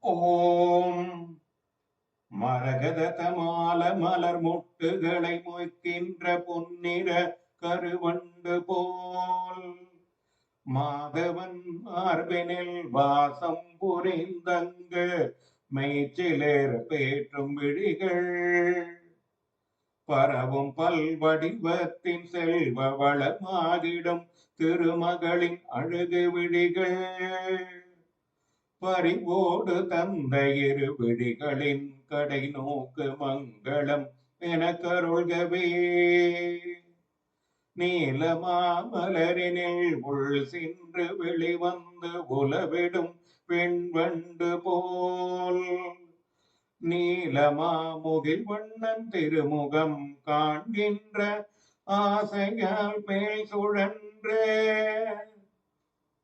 ஓம் மரகதமால மலர் மொட்டுகளை மொய்க்கின்ற பொன்னிற கருவண்டு போல் மாதவன் மார்பினில் வாசம் புரிந்தங்கு மெய்ச்சிலேர் பேற்றும் விழிகள் பரவும் பல்வடிவத்தின் செல்வ வளமாகிடும் திருமகளின் அழகு விழிகள் பறிவோடு தந்த இரு விழிகளின் கடை நோக்கு மங்களம் என கருள்கவே நீலமாமலரினில் உள் சென்று வெளிவந்து உலவிடும் பெண்வண்டு போல் நீலமாமுகில் வண்ணன் திருமுகம் காண்கின்ற ஆசையால் மேல் சுழன்று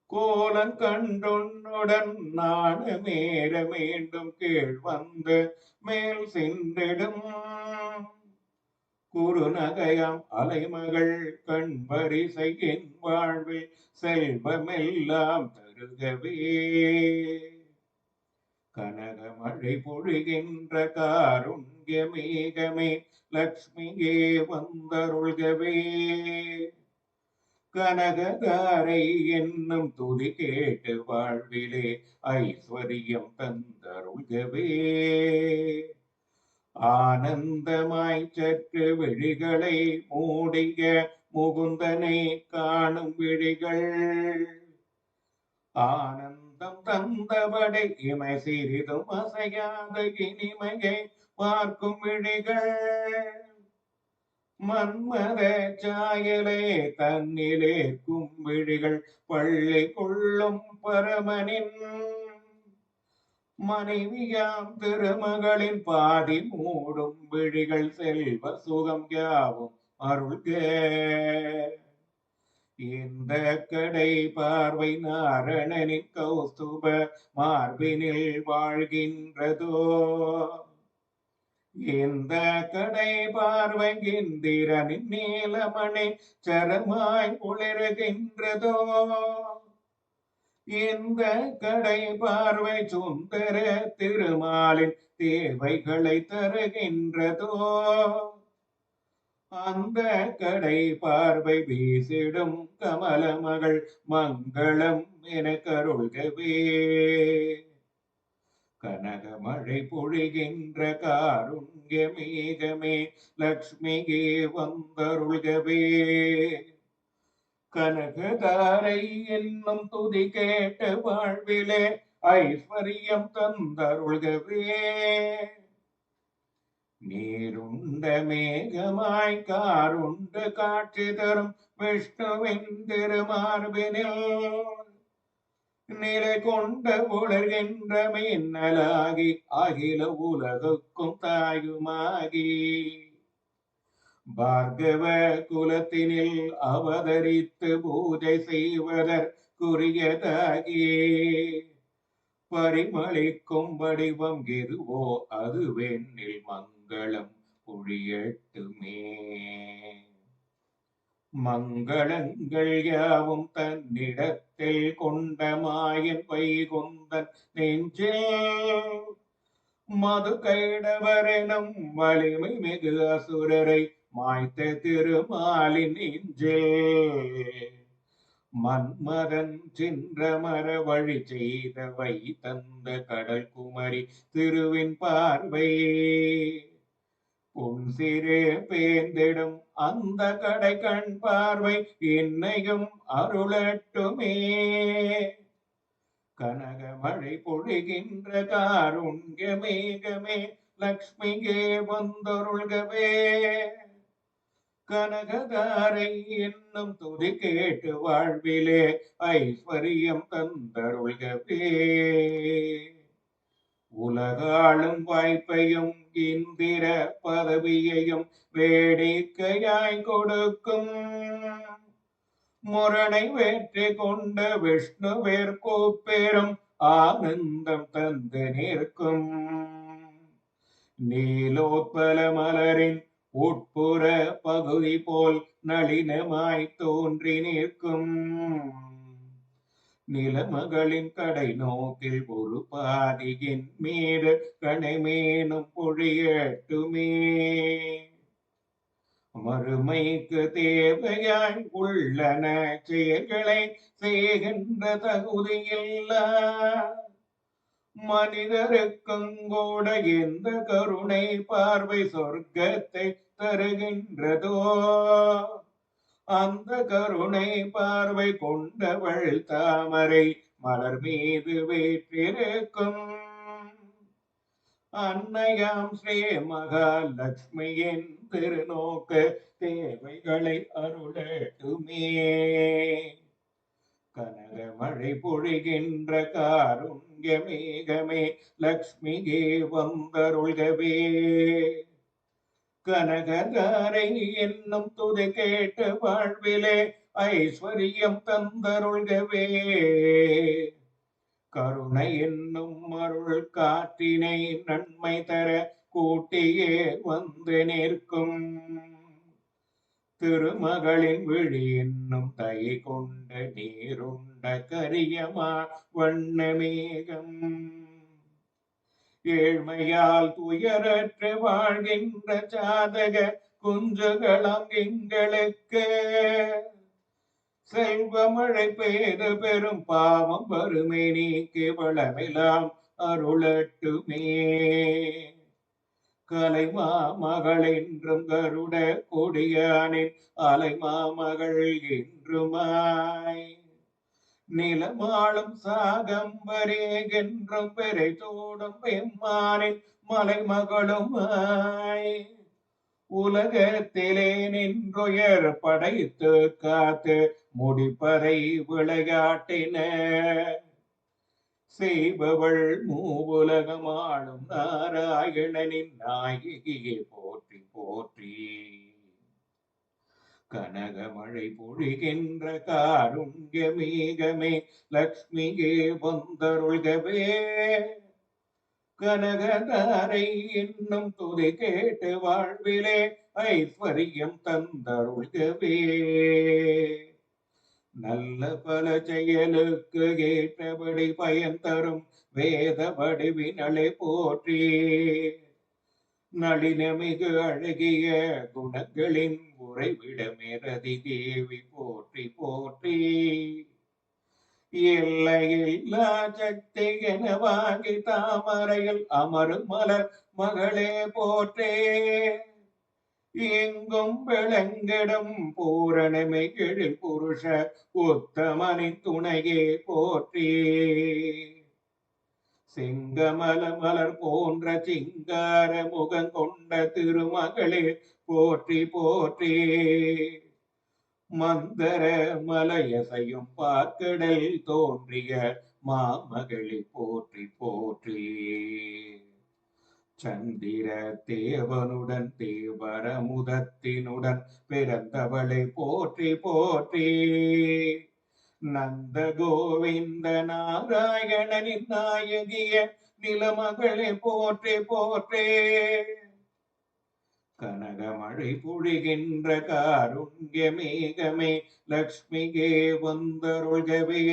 கோலன் கண்டுன்னுடன் நாணமேற மீண்டும் கீழ் வந்து மேல் சென்றிடும் குறுநகையாம் அலைமகள் கண் வரிசையின் வாழ்வில் செல்வமெல்லாம் தருகவே கனகமழை பொழிகின்ற காருண்ய மேகமே லக்ஷ்மியே வந்தருள்கவே கனகதாரை என்னும் துதி கேட்டு வாழ்விலே ஐஸ்வர்யம் தந்தருள்கவே ஆனந்தமாய் சற்று விழிகளை மூடிய முகுந்தனை காணும் விழிகள் ஆனந்தம் தந்தபடி இமை சிறிதும் அசையாத இனிமையை பார்க்கும் விழிகள் மன்மத சாயலே தன்னிலே கும்பிழிகள் பள்ளி கொள்ளும் பரமனின் மனைவியாம் திருமகளின் பாதி மூடும் விழிகள் செல்வ சுகம் யாவும் அருள்க இந்த கடை பார்வை நாரணனின் கௌஸ்துப மார்பினில் வாழ்கின்றதோ இந்த கடை பார்வை இந்திரனின் நீலமணி சரமாய் ஒளிர்கின்றதோ இந்த கடை பார்வை சுந்தர திருமாலின் தேவைகளை தருகின்றதோ அந்த கடை பார்வை வீசிடும் கமலமகள் மங்களம் என கருள்கவே கனகமழை பொழிகின்ற காருண்ய மேகமே லக்ஷ்மியே வந்தருள்கவே கனகதாரை என்னும் துதி கேட்ட வாழ்விலே ஐஸ்வர்யம் தந்தருள்கவே நீருண்ட மேகமாய் காருண்டு காட்சி தரும் விஷ்ணுவின் திருமார்பினில் நிலை கொண்ட உலர்கின்ற மின்னலாகி அகில உலகுக்கும் தாயுமாகி பார்கவ குலத்தினில் அவதரித்து பூஜை செய்வதற்குரியதாகி பரிமளிக்கும் வடிவம் எதுவோ அது வெண்ணில் மங்களம் பொழியட்டுமே மங்களங்கள் யாவும் தன்னிடத்தில் கொண்ட மாயன் வைகுந்தன் நெஞ்சில் மது கைடவரெனும் வலிமை மிகு அசுரரை மாய்த்த திருமாலின் நெஞ்சில் மன்மதன் சென்ற மர வழி செய்த வை தந்த கடல் குமரி திருவின் பார்வை உன் சிறு பேர்ந்திடும் அந்த கடை கண் பார்வை என்னையும் அருளட்டுமே கனகமழை பொழிகின்ற காருண்ய மேகமே லக்ஷ்மியே வந்தருள்கவே கனகதாரை என்னும் துதி கேட்டு வாழ்விலே ஐஸ்வர்யம் தந்தருள்கவே உலகாளும் வாய்ப்பையும் இந்திர பதவியையும் வேடிக்கையாய் கொடுக்கும் முரணை வெற்றி கொண்ட விஷ்ணுவிற்கு பெரும் ஆனந்தம் தந்து நிற்கும் நீலோத்பல மலரின் உட்புற பகுதி போல் நளினமாய் தோன்றி நிற்கும் நிலமகளின் கடை நோக்கில் ஒரு பாதியின் மீது கணைமேனும் பொழியட்டுமே. மறுமைக்கு தேவையாய் உள்ளன செயல்களை செய்கின்ற தகுதியில்ல மனிதருக்கும் கூட எந்த கருணை பார்வை சொர்க்கத்தை தருகின்றதோ அந்த கருணை பார்வை கொண்டவள் தாமரை மலர் மீது வீற்றிருக்கும் அன்னையாம் ஸ்ரீ மகாலட்சுமியின் திருநோக்கு தேவைகளை அருளட்டுமே. கனகமழை பொழிகின்ற காருண்யமேகமே லக்ஷ்மியே வந்தருள்கவே. கனகதாரை என்னும் துதி கேட்டு வாழ்விலே ஐஸ்வர்யம் தந்தருள்கவே. கருணை என்னும் அருள் காற்றினை நன்மை தர கூட்டியே வந்து நிற்கும் திருமகளின் விழி என்னும் தயை கொண்ட நீருண்ட கரியமா வண்ணமேகம். ஏழ்மையால் துயரற்று வாழ்கின்ற சாதக குஞ்சுகளம் எங்களுக்கு செல்வமழை பெய்து பெரும் பாவம் வறுமை நீக்கி வளமெல்லாம் அருளட்டுமே. கலைமா மகள் என்றும் கருட கொடியானின் அலைமாமகள் என்றுமாய் நிலமாளும் சாகம்பரே என்றும் பெரை தோடும் பெம்மானின் மலைமகளுமாய் உலகத்திலே நின்றுயர் படைத்து காத்து முடிப்பதை விளையாட்டின செய்பவள் மூவுலகமாளும் நாராயணனின் நாயகியை போற்றி போற்றி. கனகமழை பொழிகின்ற காருண்யமேகமே லக்ஷ்மியே வந்தருள்கவே. கனகதாரை என்னும் துதி கேட்டு வாழ்விலே ஐஸ்வர்யம் தந்தருள்கவே. நல்ல பல செயலுக்கு ஏற்றபடி பயன் தரும் வேத வடிவினளை போற்றி. நளினமிகு அழகிய குணங்களின் உறைவிடமே ரதி தேவி போற்றி போற்றி. எல்லையில்லா சக்தி எனவாகி தாமரையில் அமரும் மலர் மகளே போற்றே. எங்கும் விளங்கிடும் பூரணமை எழில் புருஷ உத்தமனின் துணையே போற்றி. செங்கமல மலர் போன்ற சிங்கார முகம் கொண்ட திருமகளே போற்றி போற்றி. மந்தர மலையசையும் பார்க்கடல் தோன்றிய மாமகளே போற்றி போற்றி. சந்திர தேவனுடன் தேவரமுதத்தினுடன் பிறந்தவளை போற்றி போற்றி. நந்த கோவிந்த நாராயணனின் நாயகிய நிலமகளை போற்றி போற்றி. கனகமழை பொழிகின்ற காருண்யமேகமே லக்ஷ்மியே வந்தருள்கவே.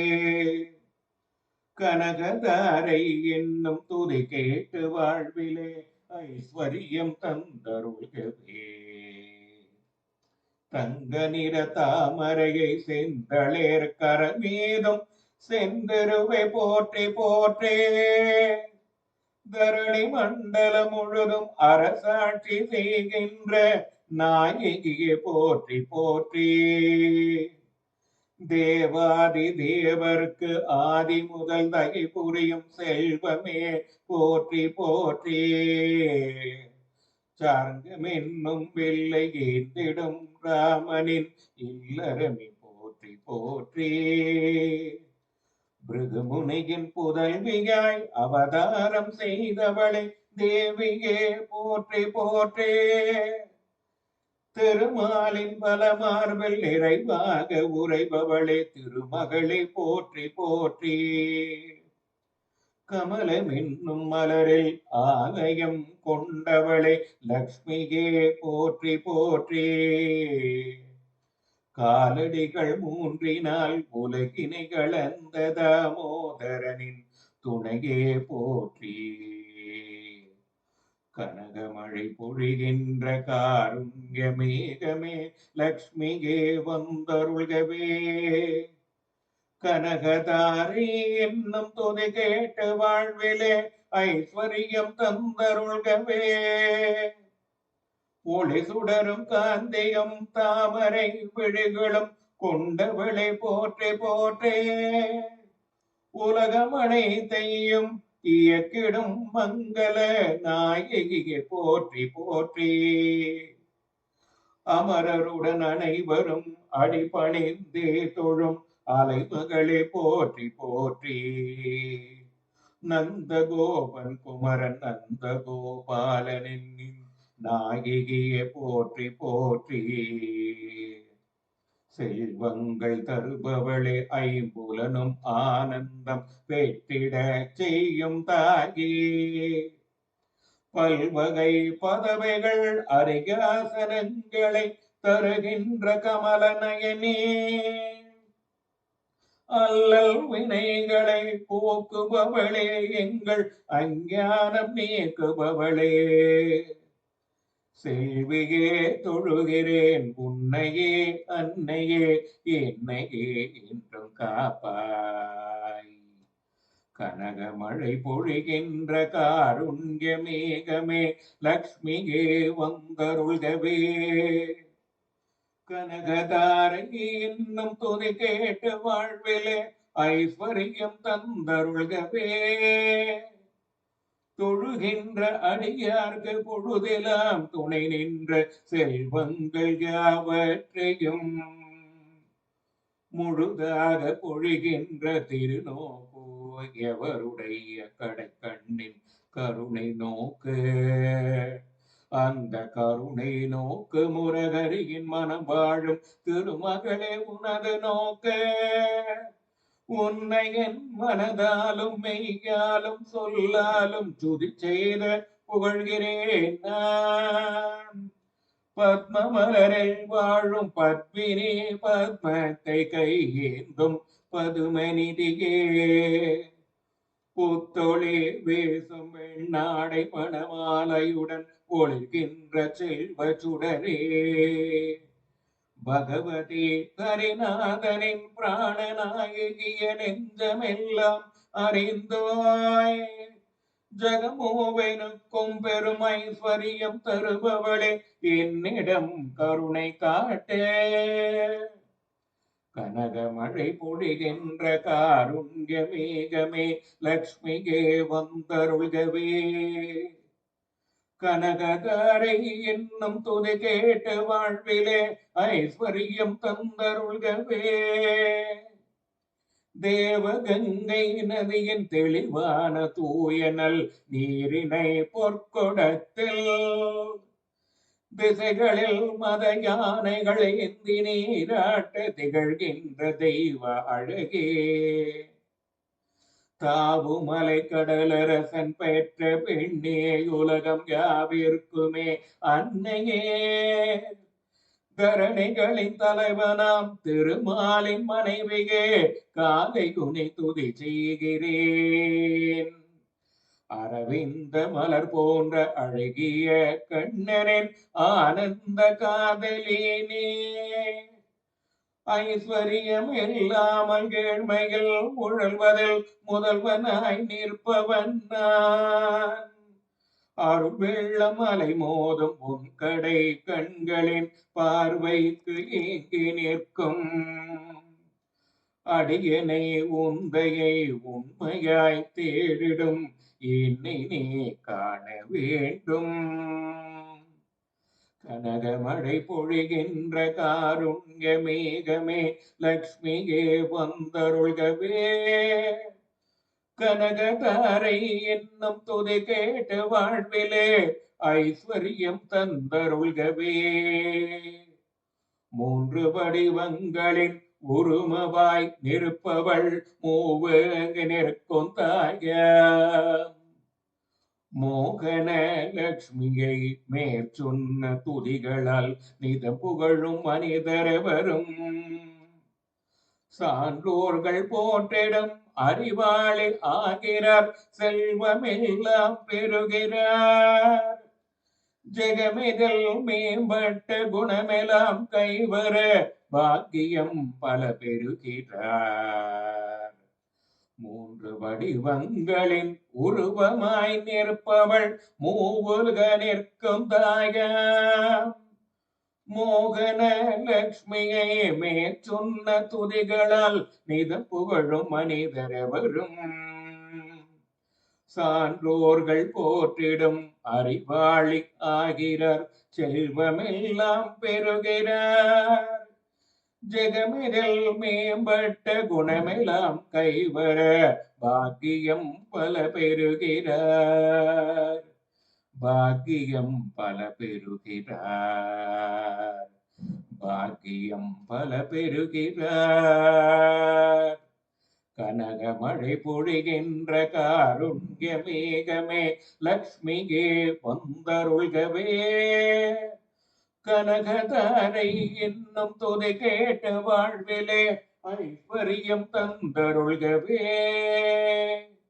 கனகதாரை என்னும் துதி கேட்டு வாழ்விலே ஐஸ்வர்யம் தந்தருள்கவே. தங்க நிற தாமரையை செந்தளேர் கரமீதும் செந்தருவை போற்றி போற்றே. தரணி மண்டலம் முழுதும் அரசாட்சி செய்கின்ற நாயகியை போற்றி போற்றி. தேவாதி தேவர்க்கு ஆதி முதல் தகை புரியும் செல்வமே போற்றி போற்றி. சார்கம் என்னும் வெள்ளை ஏந்திடும் ராமனின் இல்லறமே போற்றி போற்றி. பிருகுமுனியின் புதல்வியாய் அவதாரம் செய்தவளை தேவியே போற்றி போற்றி. திருமாலின் பல மார்பில் நிறைவாக உரைபவளே திருமகளை போற்றி போற்றி. கமலம் என்னும் மலரில் ஆலயம் கொண்டவளே லக்ஷ்மியே போற்றி போற்றி. காலடிகள் மூன்றினால் உலகினை கலந்த தாமோதரனின் துணையே போற்றி. கனகமழை பொழிகின்ற காருண்ய மேகமே லக்ஷ்மியே வந்தருள்கவே. கனகதாரி என்னும் துதி கேட்டு வாழ்விலே ஐஸ்வர்யம் தந்தருள்கவே. ஒளி சுடரும் காந்தியும் தாமரை விழிகளும் கொண்டவளை போற்றி போற்றே. உலகமனை தையும் இயக்கிடும் மங்கள நாயகியை போற்றி போற்றி. அமரருடன் அனைவரும் அடிபணிந்தே தொழும் அலைமகளே போற்றி போற்றி. நந்தகோபன் குமரன் நந்தகோபாலனின் நாயகியே போற்றி போற்றி. செல்வங்கள் தருபவளே ஐம்புலனும் ஆனந்தம் பெற்றிட செய்யும் தாயே. பல்வகை பதவைகள் அரியாசனங்களை தருகின்ற கமலநயனே. அல்லல் வினைகளை போக்குபவளே எங்கள் அஞ்ஞானம் நீக்குபவளே. செல்வியே தொழுகிறேன் உன்னையே அன்னையே என்னையே என்றும் காப்பாய். கனகமழை பொழிகின்ற காருண்ய மேகமே லக்ஷ்மியே வந்தருள்கவே. கனகதாரை என்னும் துதி கேட்டு வாழ்விலே ஐஸ்வர்யம் தந்தருள்கவே. தொழுகின்ற அடியார்க்கு பொழுதெல்லாம் துணை நின்ற செல்வங்கள் யாவற்றையும் முழுதாக பொழிகின்ற திருநோக்கு எவருடைய கடை கண்ணின் கருணை நோக்கு. அந்த கருணை நோக்கு முரகரியின் மனம் வாழும் திருமகளே உனது நோக்கு. உன்னை என் மனதாலும் மெய்யாலும் சொல்லாலும் துதி செய்த புகழ்கிறேன் நான். பத்ம மலரில் வாழும் பத்மினி பத்மத்தை கையேந்தும் பதுமநிதியே. புத்தொழி வீசும் வெண்ணாடை மணமாலையுடன் ஒளிர்கின்ற செல்வ சுடரே. பகவதி ஹரிநாதனின் பிராணநாயகிய நெஞ்சமெல்லாம் அறிந்தோய். ஜகமோவனுக்கும் பெரும் ஐஸ்வர்யம் தருபவளே என்னிடம் கருணை காட்டே. கனகமழை பொழிகின்ற காருண்ய மேகமே லக்ஷ்மியே வந்தருள்கவே. கனகதாரை என்னும் துதி கேட்டு வாழ்விலே ஐஸ்வர்யம் தந்தருள்கவே. தேவகங்கை நதியின் தெளிவான தூயனல் நீரினை பொற்கொடத்தில் திசைகளில் மத யானைகள் ஏந்தி நீராட்ட திகழ்கின்ற தெய்வ அழகே. தாவுமலை கடலரசன் பெற்ற பெண்ணே உலகம் யாவிற்குமே அன்னையே. தரணிகளின் தலைவனாம் திருமாலின் மனைவியே காலை குனி துதி செய்கிறேன். அரவிந்த மலர் போன்ற அழகிய கண்ணனின் ஆனந்த காதலினே. ஐஸ்வர்யம் இல்லாமல் ஏழ்மையில் உழல்வதில் முதல்வனாய் நிற்பவன் நான். அருள் வெள்ளம் அலை மோதும் உன் கடை கண்களின் பார்வைக்கு ஏங்கி நிற்கும் அடியனை உந்தையை உண்மையாய் தேடிடும் என்னை நீ காண வேண்டும். கனகமழை பொழிகின்ற காருண்ய மேகமே லக்ஷ்மியே வந்தருள்கவே. கனகதாரை என்னும் துதி கேட்டு வாழ்விலே ஐஸ்வர்யம் தந்தருள்கவே. மூன்று வடிவங்களின் உருமவாய் நிற்பவள் மூவேங்கு நிற்கும் தாய. மோகன லக்ஷ்மியை மேற்சொன்ன துதிகளால் நிதம் புகழும் மனிதரவரும் சான்றோர்கள் போற்றிடம் அறிவாளி ஆகிறார் செல்வமெல்லாம் பெறுகிறார் ஜெகமிதில் மேம்பட்ட குணமெல்லாம் கைவர பாக்கியம் பல பெறுகிறார் மூன்று வடிவங்களின் உருவமாய் நிற்பவள் மூவுலக நிற்கும் தாயாம் மோகன லக்ஷ்மியை மேற்சொன்ன துதிகளால் நிதம் புகழும் மனிதரவரும் சான்றோர்கள் போற்றிடும் அறிவாளி ஆகிறார் செல்வமெல்லாம் பெறுகிறார் ஜெகமிதில் மேம்பட்ட குணமெல்லாம் கைவர பாக்கியம் பல பெறுகிறார் பாக்கியம் பல பெறுகிறார் பாக்கியம் பல பெறுகிறார் கனகமழை பொழிகின்ற காருண்ய மேகமே லக்ஷ்மியே வந்தருள்கவே கனகதாரை என்னும் துதி கேட்ட வாழ்விலே ஐஸ்வர்யம் தந்தருள்கவே